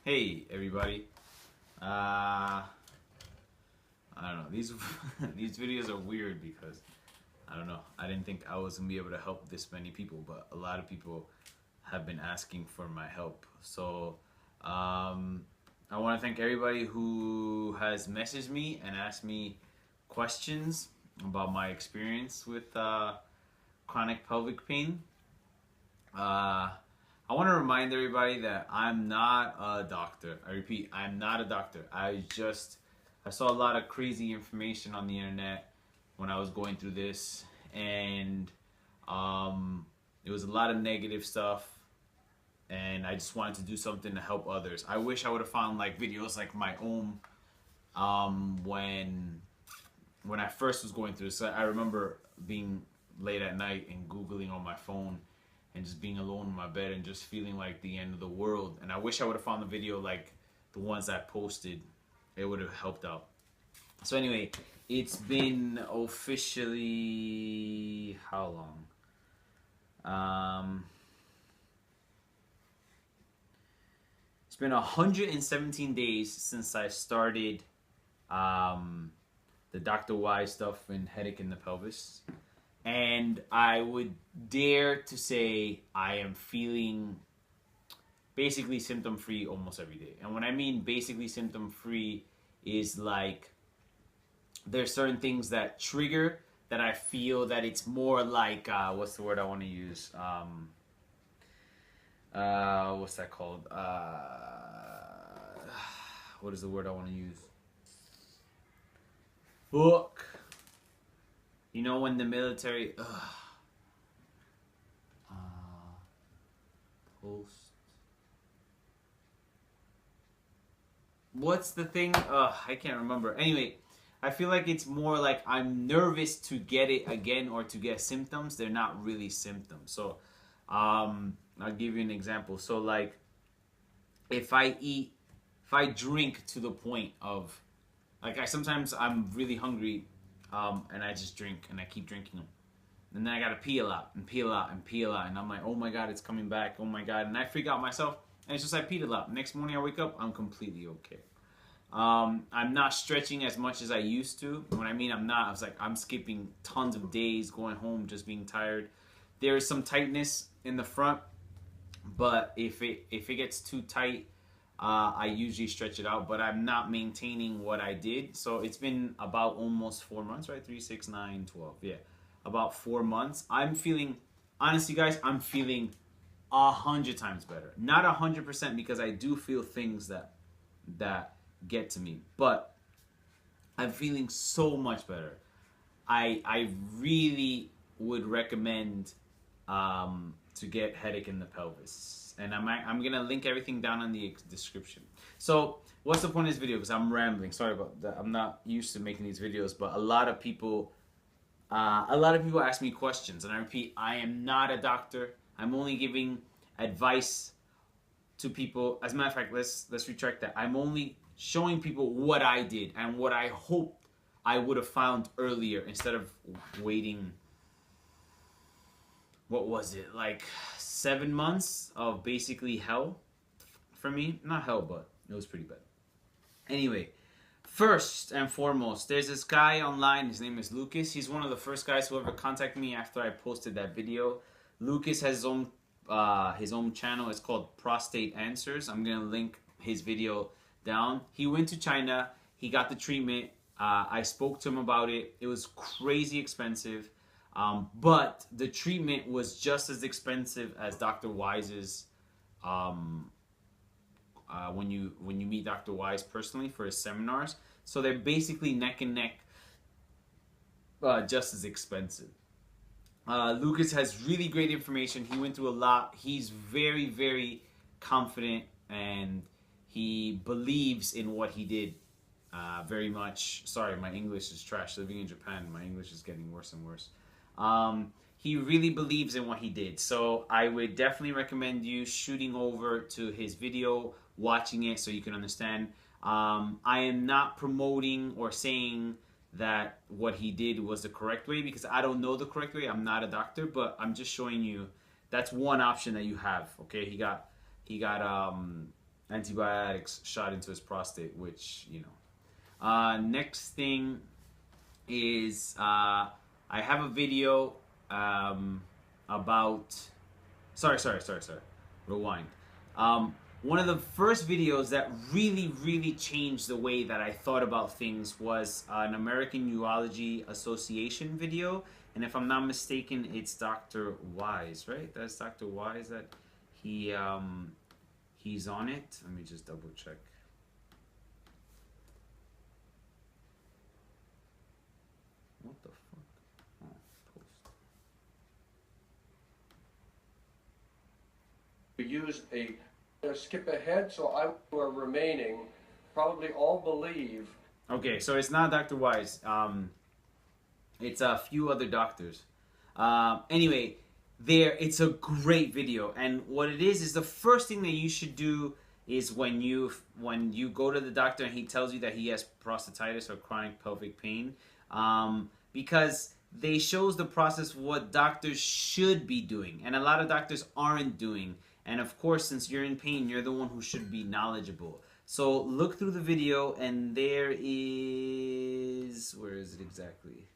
Hey everybody. I don't know. These these videos are weird because I don't know. I didn't think I was gonna be able to help this many people, but a lot of people have been asking for my help. So I want to thank everybody who has messaged me and asked me questions about my experience with chronic pelvic pain. I want to remind everybody that I'm not a doctor. I repeat, I'm not a doctor. I saw a lot of crazy information on the internet when I was going through this, and it was a lot of negative stuff. And I just wanted to do something to help others. I wish I would have found like videos like my own when I first was going through this. I remember being late at night and Googling on my phone and just being alone in my bed and just feeling like the end of the world. And I wish I would have found the video like the ones I posted. It would have helped out. So anyway, it's been officially how long? It's been 117 days since I started the Dr. Y stuff and headache in the pelvis. And I would dare to say I am feeling basically symptom free almost every day. And when I mean basically symptom free is like there's certain things that trigger that I feel that it's more like what's the word I want to use? What's that called? What is the word I want to use? Book. You know when the military post. What's the thing? I can't remember. Anyway, I feel like it's more like I'm nervous to get it again or to get symptoms. They're not really symptoms. So, I'll give you an example. So, like, if I drink to the point of, like, sometimes I'm really hungry, and I just drink and I keep drinking them. And then I gotta pee a lot and pee a lot and pee a lot. And I'm like, oh my God, it's coming back. Oh my God. And I freak out myself. And it's just I peed a lot. Next morning I wake up, I'm completely okay. I'm not stretching as much as I used to. When I mean I'm not, I was like, I'm skipping tons of days, going home, just being tired. There is some tightness in the front, but if it gets too tight, I usually stretch it out, but I'm not maintaining what I did. So it's been about almost 4 months, right? 3, 6, 9, 12. Yeah, about 4 months. I'm feeling, honestly, guys, I'm feeling 100 times better. Not 100% because I do feel things that get to me, but I'm feeling so much better. I really would recommend to get headache in the pelvis. And I'm gonna link everything down in the description. So what's the point of this video? Because I'm rambling. Sorry about that. I'm not used to making these videos, but a lot of people ask me questions, and I repeat, I am not a doctor. I'm only giving advice to people. As a matter of fact, let's retract that. I'm only showing people what I did and what I hoped I would have found earlier instead of waiting. What was it, like 7 months of basically hell for me? Not hell, but it was pretty bad. Anyway, first and foremost, there's this guy online. His name is Lucas. He's one of the first guys who ever contacted me after I posted that video. Lucas has his own channel. It's called Prostate Answers. I'm gonna link his video down. He went to China. He got the treatment. I spoke to him about it. It was crazy expensive. But the treatment was just as expensive as Dr. Wise's. When you meet Dr. Wise personally for his seminars, so they're basically neck and neck, just as expensive. Lucas has really great information. He went through a lot. He's very, very confident, and he believes in what he did very much. Sorry, my English is trash. Living in Japan, my English is getting worse and worse. He really believes in what he did. So I would definitely recommend you shooting over to his video, watching it so you can understand. I am not promoting or saying that what he did was the correct way because I don't know the correct way. I'm not a doctor, but I'm just showing you that's one option that you have. Okay, he got antibiotics shot into his prostate, which, you know. Next thing is I have a video about. Sorry. Rewind. One of the first videos that really changed the way that I thought about things was an American Urology Association video. And if I'm not mistaken, it's Dr. Wise, right? That's Dr. Wise that he's on it. Let me just double check. What the fuck? Oh, post. We use a skip ahead, so I are remaining. Probably all believe. Okay, so it's not Dr. Wise. It's a few other doctors. Anyway, it's a great video, and what it is the first thing that you should do is when you go to the doctor and he tells you that he has prostatitis or chronic pelvic pain, because they shows the process what doctors should be doing, and a lot of doctors aren't doing. And of course, since you're in pain, you're the one who should be knowledgeable. So look through the video, and there is, where is it exactly?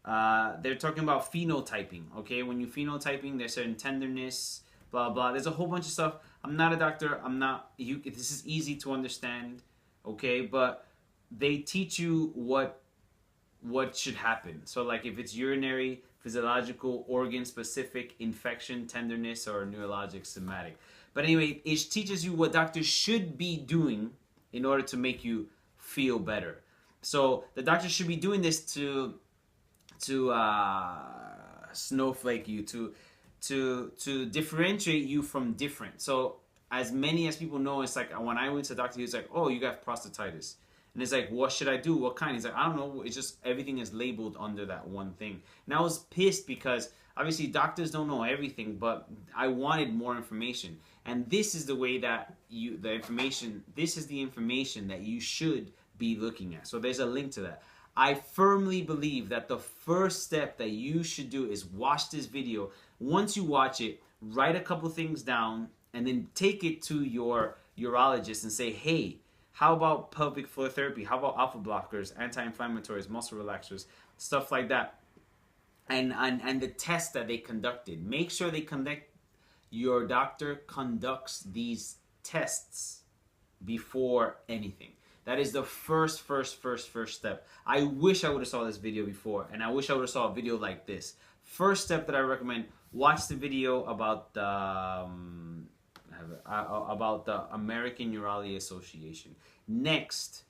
They're talking about phenotyping, okay? When you phenotyping, there's certain tenderness, blah, blah. There's a whole bunch of stuff. I'm not a doctor. This is easy to understand, okay? But they teach you what should happen. So like if it's urinary, physiological, organ-specific, infection, tenderness, or neurologic, somatic. But anyway, it teaches you what doctors should be doing in order to make you feel better. So the doctor should be doing this to snowflake you, to differentiate you from different. So as many as people know, it's like when I went to the doctor, he was like, "Oh, you got prostatitis." And it's like, what should I do? What kind? He's like, I don't know. It's just everything is labeled under that one thing. And I was pissed because obviously doctors don't know everything, but I wanted more information. And this is the way that this is the information that you should be looking at. So there's a link to that. I firmly believe that the first step that you should do is watch this video. Once you watch it, write a couple things down and then take it to your urologist and say, hey, how about pelvic floor therapy? How about alpha blockers, anti-inflammatories, muscle relaxers, stuff like that? And the tests that they conducted. Make sure your doctor conducts these tests before anything. That is the first step. I wish I would have saw this video before, and I wish I would have saw a video like this. First step that I recommend, watch the video about the American Urology Association. Next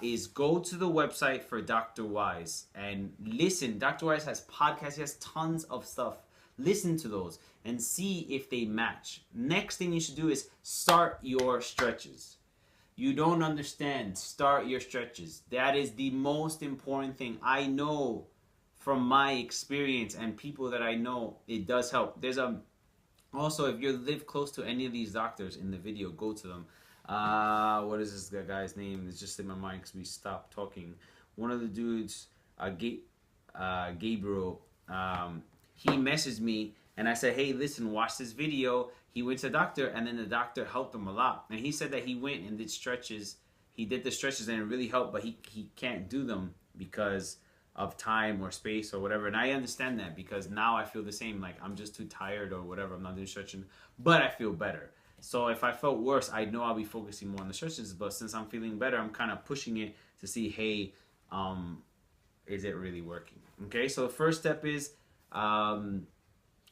is go to the website for Dr. Wise and listen. Dr. Wise has podcasts. He has tons of stuff. Listen to those and see if they match. Next thing you should do is start your stretches. You don't understand, start your stretches. That is the most important thing. I know from my experience and people that I know, it does help. Also, if you live close to any of these doctors in the video, go to them. What is this guy's name? It's just in my mind because we stopped talking. One of the dudes, Gabriel, he messaged me and I said, hey, listen, watch this video. He went to the doctor and then the doctor helped him a lot. And he said that he went and did stretches. He did the stretches and it really helped, but he can't do them because of time or space or whatever. And I understand that because now I feel the same. Like I'm just too tired or whatever. I'm not doing stretching, but I feel better. So if I felt worse, I know I'll be focusing more on the stretches. But since I'm feeling better, I'm kind of pushing it to see, hey, is it really working? Okay, so the first step is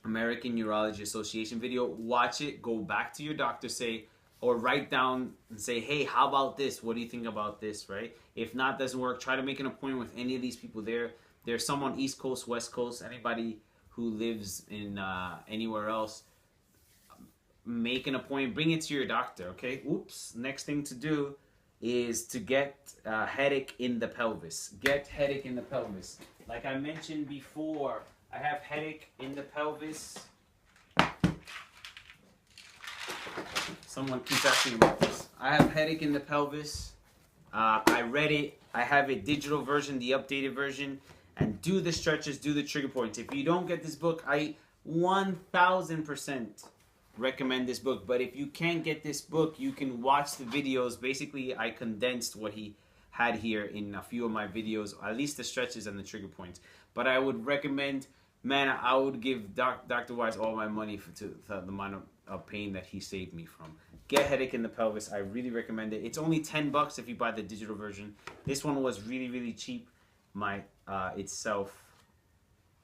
American Urology Association video. Watch it, go back to your doctor, or write down and say, hey, how about this? What do you think about this, right? If not, doesn't work, try to make an appointment with any of these people there. There's some on East Coast, West Coast, anybody who lives in anywhere else. Make an appointment, bring it to your doctor, okay? Oops, next thing to do is to get headache in the pelvis. Get headache in the pelvis. Like I mentioned before, I have headache in the pelvis. Someone keeps asking about this. I have headache in the pelvis. I read it. I have a digital version, the updated version. And do the stretches, do the trigger points. If you don't get this book, I 1000% recommend this book. But if you can't get this book, you can watch the videos. Basically, I condensed what he had here in a few of my videos, at least the stretches and the trigger points. But I would recommend, man, I would give Dr. Wise all my money for the amount of pain that he saved me from. Get Headache in the Pelvis. I really recommend it. It's only $10 if you buy the digital version. This one was really, really cheap. Itself,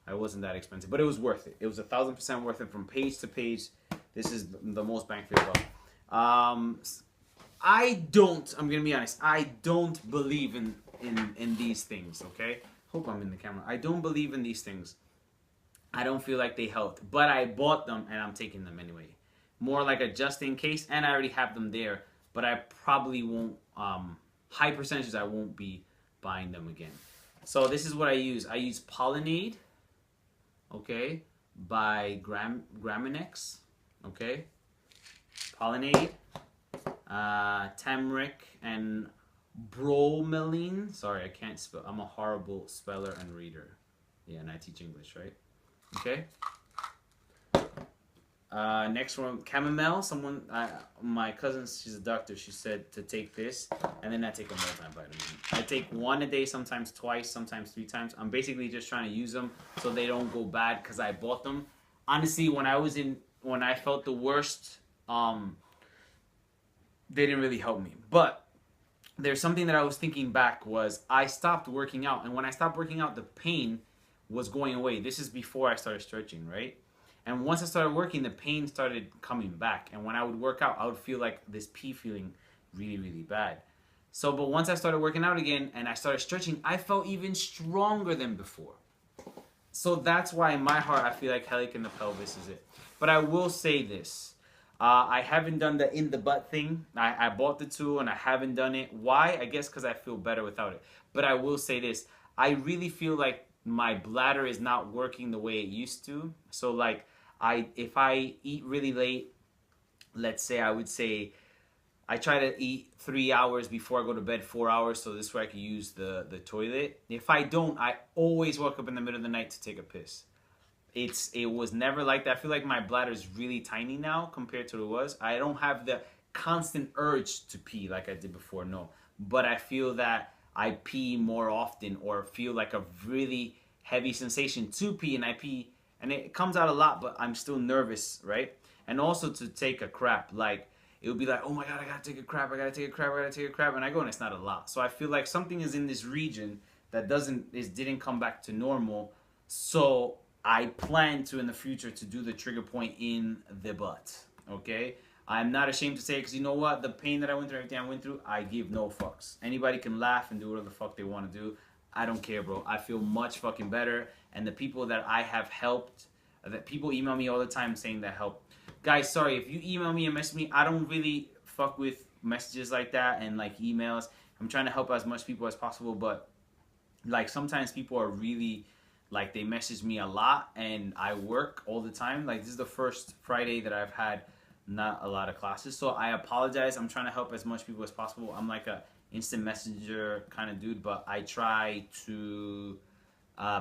it wasn't that expensive, but it was worth it. It was 1,000% worth it from page to page. This is the most bang for your buck. I'm gonna be honest, I don't believe in these things, okay? Hope I'm in the camera. I don't believe in these things. I don't feel like they helped, but I bought them and I'm taking them anyway. More like a just in case, and I already have them there, but I probably won't, high percentages I won't be buying them again. So this is what I use. I use Pollinade, okay, by Graminex, okay, Pollinade, Turmeric, and bromelain. Sorry, I can't spell. I'm a horrible speller and reader. Yeah, and I teach English, right? Okay. Next one, chamomile. My cousin, she's a doctor. She said to take this, and then I take a multivitamin. I take one a day, sometimes twice, sometimes 3 times. I'm basically just trying to use them so they don't go bad because I bought them. Honestly, when I felt the worst, they didn't really help me. But there's something that I was thinking back was I stopped working out, and when I stopped working out, the pain was going away. This is before I started stretching, right? And once I started working, the pain started coming back. And when I would work out, I would feel like this pee feeling really, really bad. So, but once I started working out again and I started stretching, I felt even stronger than before. So that's why in my heart, I feel like Headache in the Pelvis is it. But I will say this. I haven't done the in the butt thing. I bought the tool and I haven't done it. Why? I guess because I feel better without it. But I will say this. I really feel like my bladder is not working the way it used to. So like, if I eat really late, let's say I would say I try to eat 3 hours before I go to bed, 4 hours, so this way I can use the toilet. If I don't, I always wake up in the middle of the night to take a piss. It was never like that. I feel like my bladder is really tiny now compared to what it was. I don't have the constant urge to pee like I did before, no. But I feel that I pee more often or feel like a really heavy sensation to pee, and I pee, and it comes out a lot, but I'm still nervous, right? And also to take a crap, like, it would be like, oh my God, I gotta take a crap, I gotta take a crap, I gotta take a crap, and I go and it's not a lot. So I feel like something is in this region that didn't come back to normal, so I plan to in the future to do the trigger point in the butt, okay? I'm not ashamed to say it because you know what? The pain that I went through, everything I went through, I give no fucks. Anybody can laugh and do whatever the fuck they want to do. I don't care, bro. I feel much fucking better. And the people that I have helped, that people email me all the time saying that help. Guys, sorry, if you email me and message me, I don't really fuck with messages like that and like emails. I'm trying to help as much people as possible, but like sometimes people are really, like they message me a lot and I work all the time. Like this is the first Friday that I've had not a lot of classes. So I apologize. I'm trying to help as much people as possible. I'm like a instant messenger kind of dude, but I try to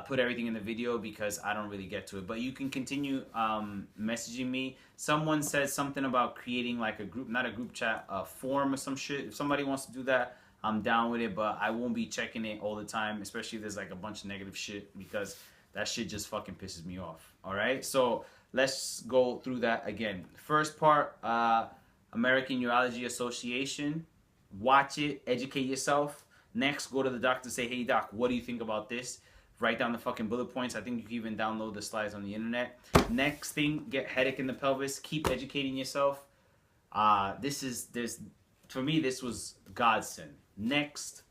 put everything in the video because I don't really get to it. But you can continue messaging me. Someone said something about creating like a group, not a group chat, a forum or some shit. If somebody wants to do that, I'm down with it, but I won't be checking it all the time, especially if there's like a bunch of negative shit, because that shit just fucking pisses me off. All right, so let's go through that again. First part, American Urology Association. Watch it, educate yourself. Next, go to the doctor, say, hey doc, what do you think about this? Write down the fucking bullet points. I think you can even download the slides on the internet. Next thing, get Headache in the Pelvis. Keep educating yourself. For me, this was godsend. Next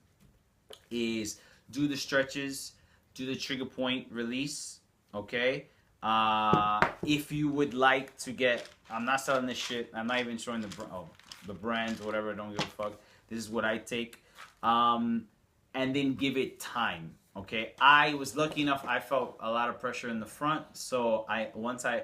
is do the stretches, do the trigger point release, okay? If you would like to get, I'm not selling this shit. I'm not even showing the brands or whatever. I don't give a fuck. This is what I take. And then give it time, okay? I was lucky enough, I felt a lot of pressure in the front. So once I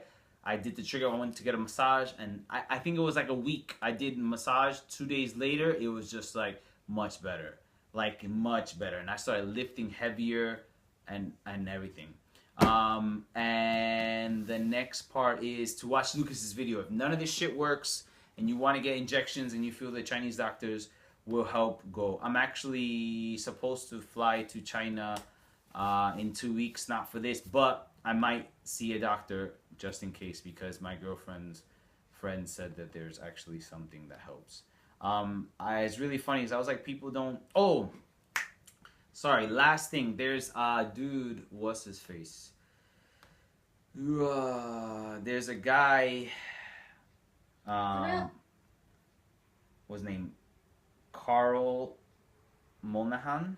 did the trigger, I went to get a massage, and I think it was like a week. I did massage. 2 days later, it was just like much better. Like much better. And I started lifting heavier and everything. And the next part is to watch Lucas's video. If none of this shit works and you want to get injections and you feel the Chinese doctors will help, go. I'm actually supposed to fly to China in 2 weeks, not for this, but I might see a doctor just in case, because my girlfriend's friend said that there's actually something that helps. It's really funny, is I was like, people don't. Oh, sorry. Last thing, there's a dude. What's his face? There's a guy. What's his name? Carl Monahan,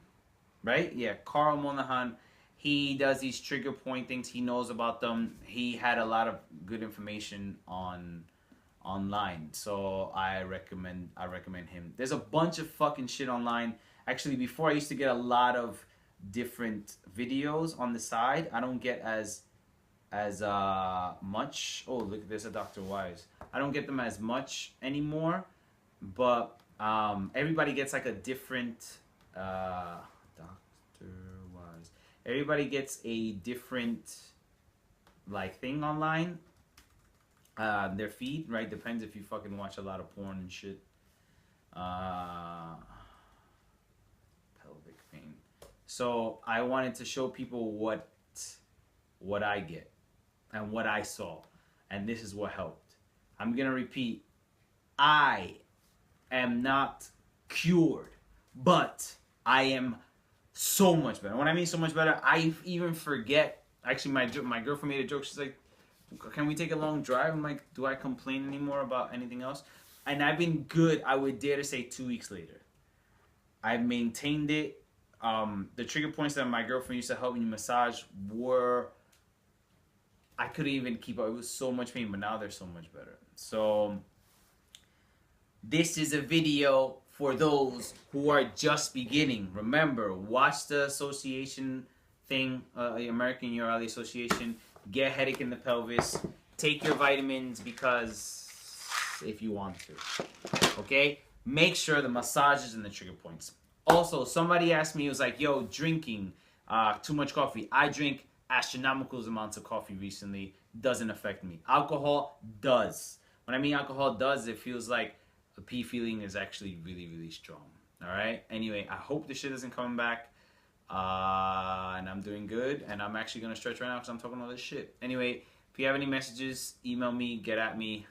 right? Yeah, Carl Monahan. He does these trigger point things. He knows about them. He had a lot of good information online, so I recommend him. There's a bunch of fucking shit online. Actually, before I used to get a lot of different videos on the side. I don't get as much. Oh, look, there's a Dr. Wise. I don't get them as much anymore, but everybody gets like a different Dr. Wise. Everybody gets a different like thing online. Their feed, right? Depends if you fucking watch a lot of porn and shit. Pelvic pain. So I wanted to show people what I get and what I saw, and this is what helped. I'm gonna repeat. I am not cured, but I am so much better. When I mean so much better, I even forget. Actually, my girlfriend made a joke. She's like, "Can we take a long drive?" I'm like, "Do I complain anymore about anything else?" And I've been good. I would dare to say 2 weeks later. I've maintained it. The trigger points that my girlfriend used to help me massage were, I couldn't even keep up. It was so much pain, but now they're so much better. So this is a video for those who are just beginning. Remember, watch the association thing, the American Urology Association. Get a headache in the pelvis. Take your vitamins, because if you want to. Okay? Make sure the massages and the trigger points. Also, somebody asked me, it was like, yo, drinking too much coffee. I drink astronomical amounts of coffee recently. Doesn't affect me. Alcohol does. When I mean alcohol does, it feels like the pee feeling is actually really, really strong. All right? Anyway, I hope this shit isn't coming back. And I'm doing good. And I'm actually going to stretch right now because I'm talking all this shit. Anyway, if you have any messages, email me, get at me.